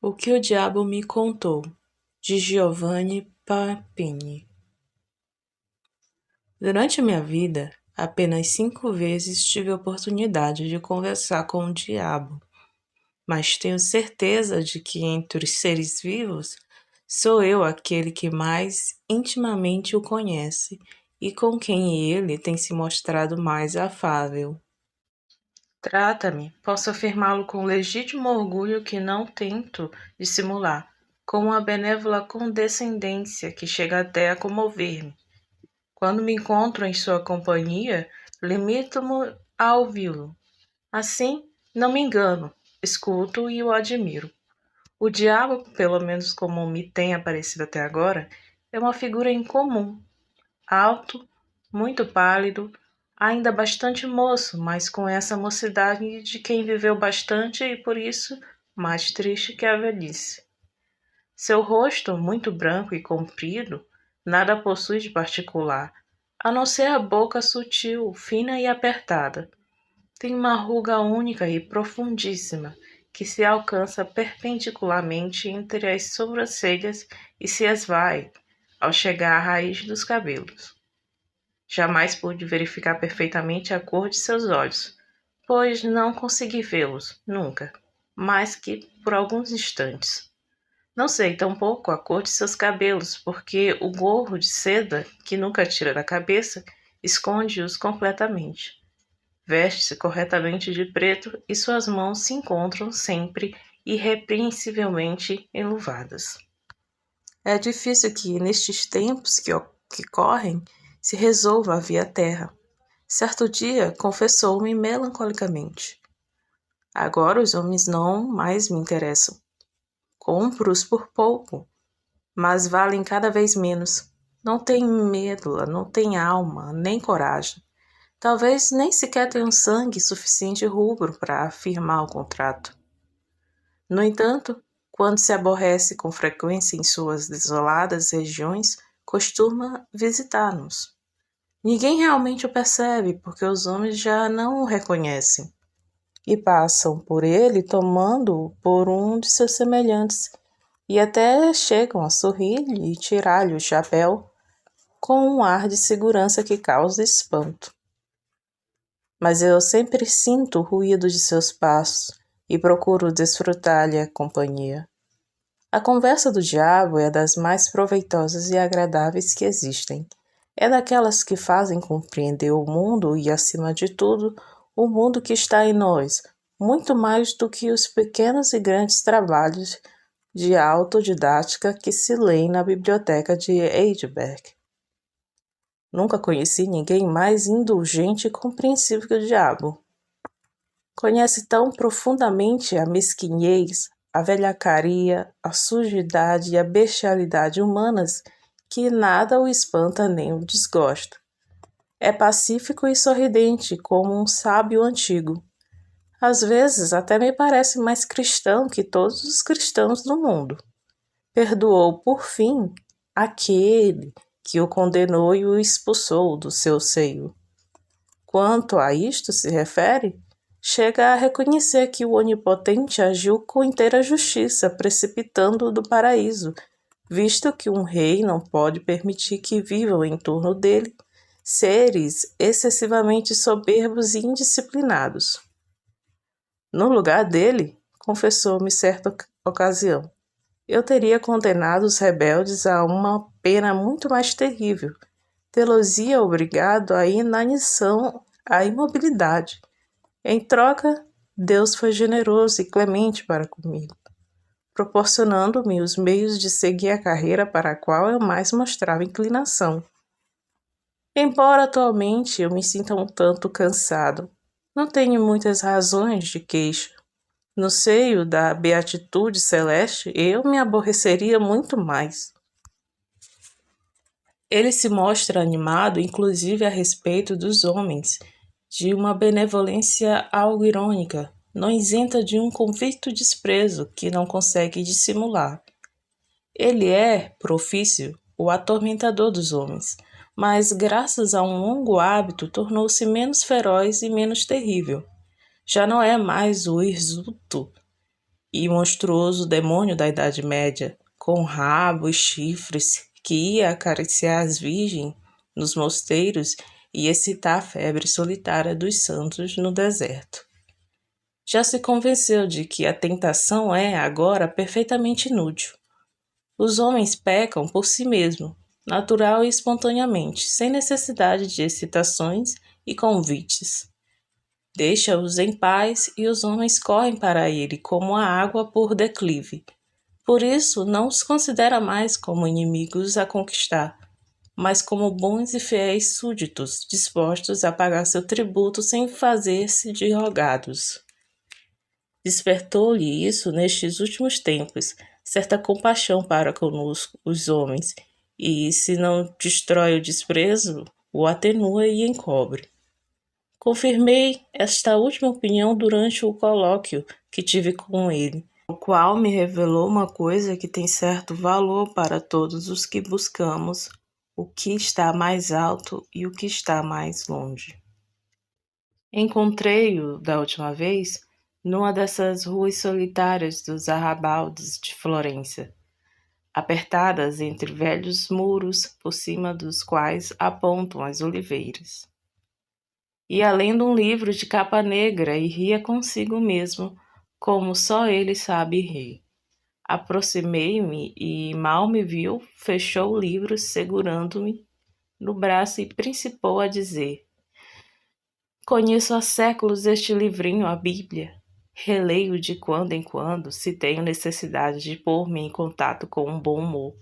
O que o diabo me contou, de Giovanni Papini. Durante minha vida, apenas 5 vezes tive a oportunidade de conversar com o diabo, mas tenho certeza de que entre os seres vivos, sou eu aquele que mais intimamente o conhece e com quem ele tem se mostrado mais afável. Trata-me, posso afirmá-lo com legítimo orgulho que não tento dissimular, com uma benévola condescendência que chega até a comover-me. Quando me encontro em sua companhia, limito-me a ouvi-lo. Assim, não me engano, escuto e o admiro. O diabo, pelo menos como me tem aparecido até agora, é uma figura incomum, alto, muito pálido, ainda bastante moço, mas com essa mocidade de quem viveu bastante e por isso mais triste que a velhice. Seu rosto, muito branco e comprido, nada possui de particular, a não ser a boca sutil, fina e apertada. Tem uma ruga única e profundíssima, que se alcança perpendicularmente entre as sobrancelhas e se esvai, ao chegar à raiz dos cabelos. Jamais pude verificar perfeitamente a cor de seus olhos, pois não consegui vê-los, nunca, mais que por alguns instantes. Não sei tampouco a cor de seus cabelos, porque o gorro de seda, que nunca tira da cabeça, esconde-os completamente. Veste-se corretamente de preto e suas mãos se encontram sempre irrepreensivelmente enluvadas. É difícil que, nestes tempos que correm, se resolva a via-terra. Certo dia, confessou-me melancolicamente. Agora os homens não mais me interessam. Compro-os por pouco, mas valem cada vez menos. Não têm médula, não têm alma, nem coragem. Talvez nem sequer tenham sangue suficiente rubro para firmar o contrato. No entanto, quando se aborrece com frequência em suas desoladas regiões, costuma visitar-nos. Ninguém realmente o percebe, porque os homens já não o reconhecem e passam por ele tomando-o por um de seus semelhantes e até chegam a sorrir-lhe e tirar-lhe o chapéu com um ar de segurança que causa espanto. Mas eu sempre sinto o ruído de seus passos e procuro desfrutar-lhe a companhia. A conversa do diabo é das mais proveitosas e agradáveis que existem. É daquelas que fazem compreender o mundo e, acima de tudo, o mundo que está em nós, muito mais do que os pequenos e grandes trabalhos de autodidática que se leem na biblioteca de Heidelberg. Nunca conheci ninguém mais indulgente e compreensível que o diabo. Conhece tão profundamente a mesquinhez, a velhacaria, a sujidade e a bestialidade humanas que nada o espanta nem o desgosta. É pacífico e sorridente como um sábio antigo. Às vezes até me parece mais cristão que todos os cristãos do mundo. Perdoou, por fim, aquele que o condenou e o expulsou do seu seio. Quanto a isto se refere, chega a reconhecer que o Onipotente agiu com inteira justiça, precipitando-o do paraíso, visto que um rei não pode permitir que vivam em torno dele seres excessivamente soberbos e indisciplinados. No lugar dele, confessou-me certa ocasião, eu teria condenado os rebeldes a uma pena muito mais terrível, tê-los-ia obrigado à inanição, à imobilidade. Em troca, Deus foi generoso e clemente para comigo, proporcionando-me os meios de seguir a carreira para a qual eu mais mostrava inclinação. Embora atualmente eu me sinta um tanto cansado, não tenho muitas razões de queixa. No seio da beatitude celeste, eu me aborreceria muito mais. Ele se mostra animado, inclusive a respeito dos homens, de uma benevolência algo irônica, não isenta de um convicto desprezo que não consegue dissimular. Ele é, por ofício, o atormentador dos homens, mas graças a um longo hábito tornou-se menos feroz e menos terrível. Já não é mais o hirsuto e monstruoso demônio da Idade Média, com rabo e chifres, que ia acariciar as virgens nos mosteiros e excitar a febre solitária dos santos no deserto. Já se convenceu de que a tentação é, agora, perfeitamente inútil. Os homens pecam por si mesmos, natural e espontaneamente, sem necessidade de excitações e convites. Deixa-os em paz e os homens correm para ele como a água por declive. Por isso, não os considera mais como inimigos a conquistar, mas como bons e fiéis súditos, dispostos a pagar seu tributo sem fazer-se de rogados. Despertou-lhe isso nestes últimos tempos, certa compaixão para conosco, os homens, e, se não destrói o desprezo, o atenua e encobre. Confirmei esta última opinião durante o colóquio que tive com ele, o qual me revelou uma coisa que tem certo valor para todos os que buscamos o que está mais alto e o que está mais longe. Encontrei-o, da última vez, numa dessas ruas solitárias dos arrabaldes de Florença, apertadas entre velhos muros por cima dos quais apontam as oliveiras. Ia lendo um livro de capa negra e ria consigo mesmo, como só ele sabe rir. Aproximei-me e, mal me viu, fechou o livro segurando-me no braço e principiou a dizer: conheço há séculos este livrinho, a Bíblia. Releio de quando em quando, se tenho necessidade de pôr-me em contato com um bom humor.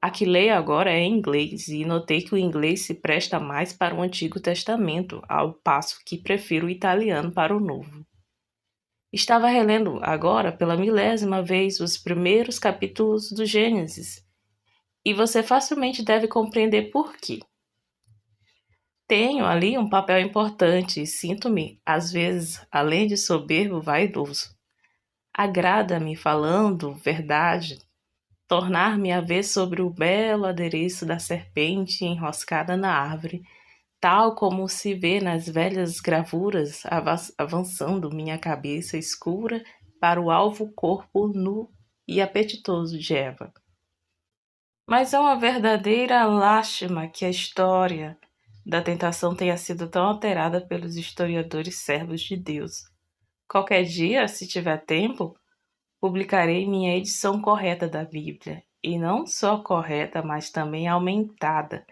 A que leio agora é em inglês, e notei que o inglês se presta mais para o Antigo Testamento, ao passo que prefiro o italiano para o Novo. Estava relendo agora, pela 1000ª vez, os primeiros capítulos do Gênesis, e você facilmente deve compreender por quê. Tenho ali um papel importante e sinto-me, às vezes, além de soberbo, vaidoso. Agrada-me, falando verdade, tornar-me a ver sobre o belo adereço da serpente enroscada na árvore, tal como se vê nas velhas gravuras, avançando minha cabeça escura para o alvo corpo nu e apetitoso de Eva. Mas é uma verdadeira lástima que a história da tentação tenha sido tão alterada pelos historiadores servos de Deus. Qualquer dia, se tiver tempo, publicarei minha edição correta da Bíblia, e não só correta, mas também aumentada,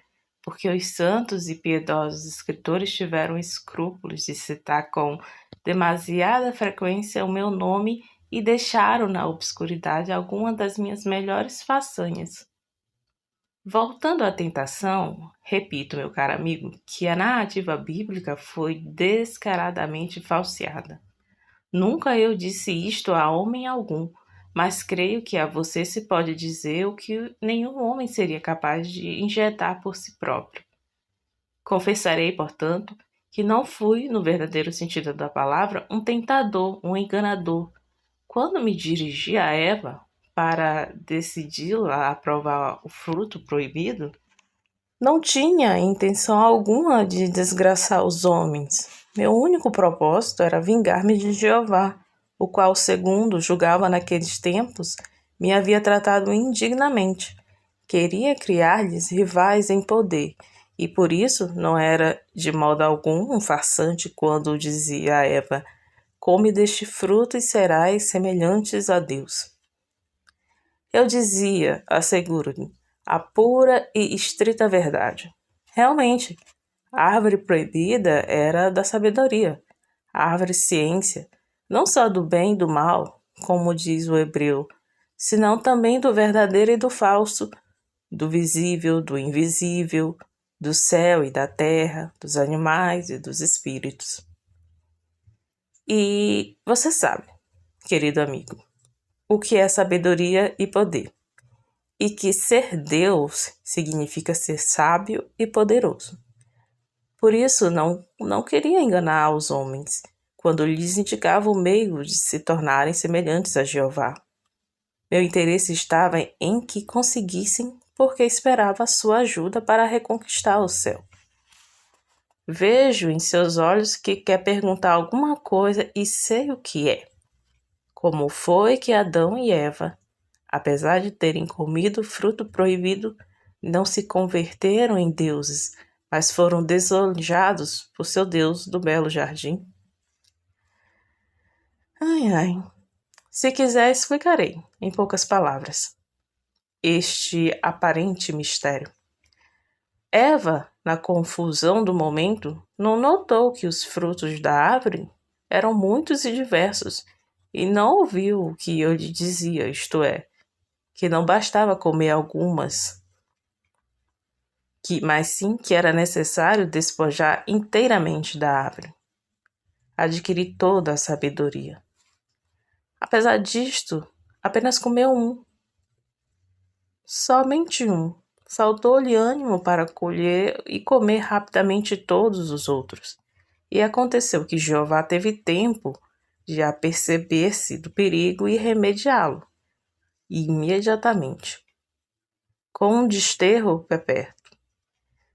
porque os santos e piedosos escritores tiveram escrúpulos de citar com demasiada frequência o meu nome e deixaram na obscuridade alguma das minhas melhores façanhas. Voltando à tentação, repito, meu caro amigo, que a narrativa bíblica foi descaradamente falseada. Nunca eu disse isto a homem algum, mas creio que a você se pode dizer o que nenhum homem seria capaz de injetar por si próprio. Confessarei, portanto, que não fui, no verdadeiro sentido da palavra, um tentador, um enganador. Quando me dirigi a Eva para decidi-la a provar o fruto proibido, não tinha intenção alguma de desgraçar os homens. Meu único propósito era vingar-me de Jeová, o qual, segundo julgava naqueles tempos, me havia tratado indignamente. Queria criar-lhes rivais em poder, e por isso não era de modo algum um farsante quando dizia a Eva: come deste fruto e serás semelhantes a Deus. Eu dizia, asseguro-lhe, a pura e estrita verdade. Realmente, a árvore proibida era da sabedoria, a árvore ciência, não só do bem e do mal, como diz o hebreu, senão também do verdadeiro e do falso, do visível, do invisível, do céu e da terra, dos animais e dos espíritos. E você sabe, querido amigo, o que é sabedoria e poder, e que ser Deus significa ser sábio e poderoso. Por isso não queria enganar os homens, quando lhes indicava o meio de se tornarem semelhantes a Jeová. Meu interesse estava em que conseguissem, porque esperava a sua ajuda para reconquistar o céu. Vejo em seus olhos que quer perguntar alguma coisa e sei o que é. Como foi que Adão e Eva, apesar de terem comido o fruto proibido, não se converteram em deuses, mas foram desalojados por seu Deus do belo jardim? Ai, ai. Se quiser, explicarei, em poucas palavras, este aparente mistério. Eva, na confusão do momento, não notou que os frutos da árvore eram muitos e diversos, e não ouviu o que eu lhe dizia, isto é, que não bastava comer algumas, mas sim que era necessário despojar inteiramente da árvore. Adquiri toda a sabedoria. Apesar disto, apenas comeu um. Somente um. Faltou-lhe ânimo para colher e comer rapidamente todos os outros. E aconteceu que Jeová teve tempo de aperceber-se do perigo e remediá-lo, imediatamente, com um desterro perpétuo.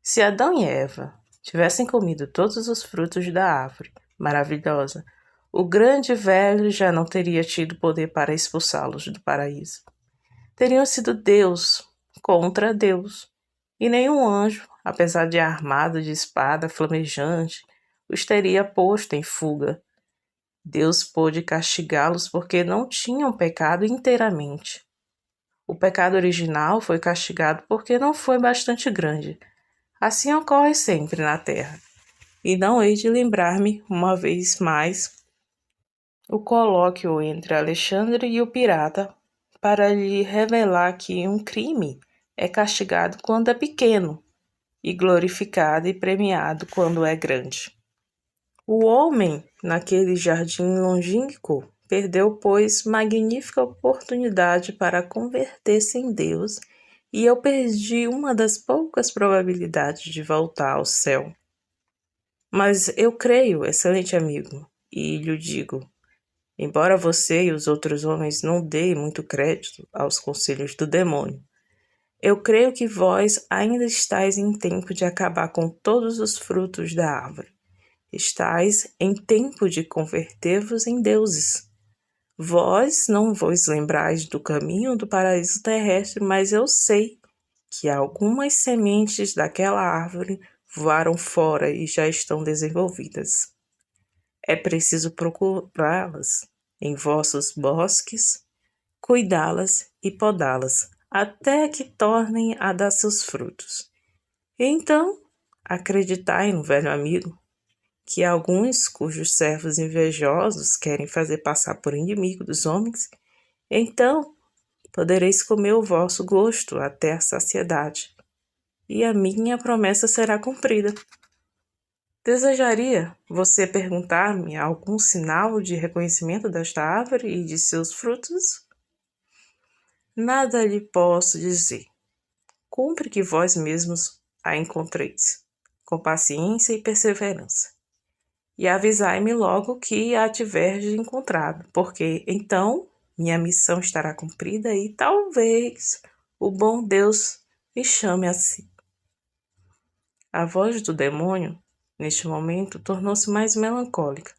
Se Adão e Eva tivessem comido todos os frutos da árvore maravilhosa, o grande velho já não teria tido poder para expulsá-los do paraíso. Teriam sido Deus contra Deus, e nenhum anjo, apesar de armado de espada flamejante, os teria posto em fuga. Deus pôde castigá-los porque não tinham pecado inteiramente. O pecado original foi castigado porque não foi bastante grande. Assim ocorre sempre na terra. E não hei de lembrar-me, uma vez mais, o colóquio entre Alexandre e o pirata para lhe revelar que um crime é castigado quando é pequeno e glorificado e premiado quando é grande. O homem, naquele jardim longínquo, perdeu, pois, magnífica oportunidade para converter-se em Deus, e eu perdi uma das poucas probabilidades de voltar ao céu. Mas eu creio, excelente amigo, e lhe digo, embora você e os outros homens não deem muito crédito aos conselhos do demônio, eu creio que vós ainda estáis em tempo de acabar com todos os frutos da árvore. Estais em tempo de converter-vos em deuses. Vós não vos lembrais do caminho do paraíso terrestre, mas eu sei que algumas sementes daquela árvore voaram fora e já estão desenvolvidas. É preciso procurá-las em vossos bosques, cuidá-las e podá-las, até que tornem a dar seus frutos. E então, acreditai no velho amigo, que alguns cujos servos invejosos querem fazer passar por inimigo dos homens, então podereis comer o vosso gosto até a saciedade, e a minha promessa será cumprida. Desejaria você perguntar-me algum sinal de reconhecimento desta árvore e de seus frutos? Nada lhe posso dizer. Cumpre que vós mesmos a encontreis, com paciência e perseverança. E avisai-me logo que a tiverdes encontrado, porque então minha missão estará cumprida e talvez o bom Deus me chame a si. A voz do demônio, neste momento, tornou-se mais melancólica.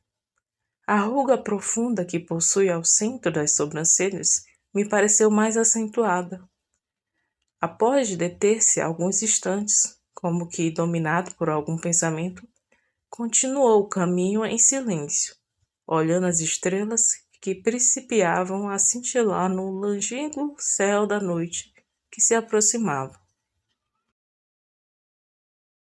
A ruga profunda que possui ao centro das sobrancelhas me pareceu mais acentuada. Após deter-se alguns instantes, como que dominado por algum pensamento, continuou o caminho em silêncio, olhando as estrelas que principiavam a cintilar no longínquo céu da noite que se aproximava.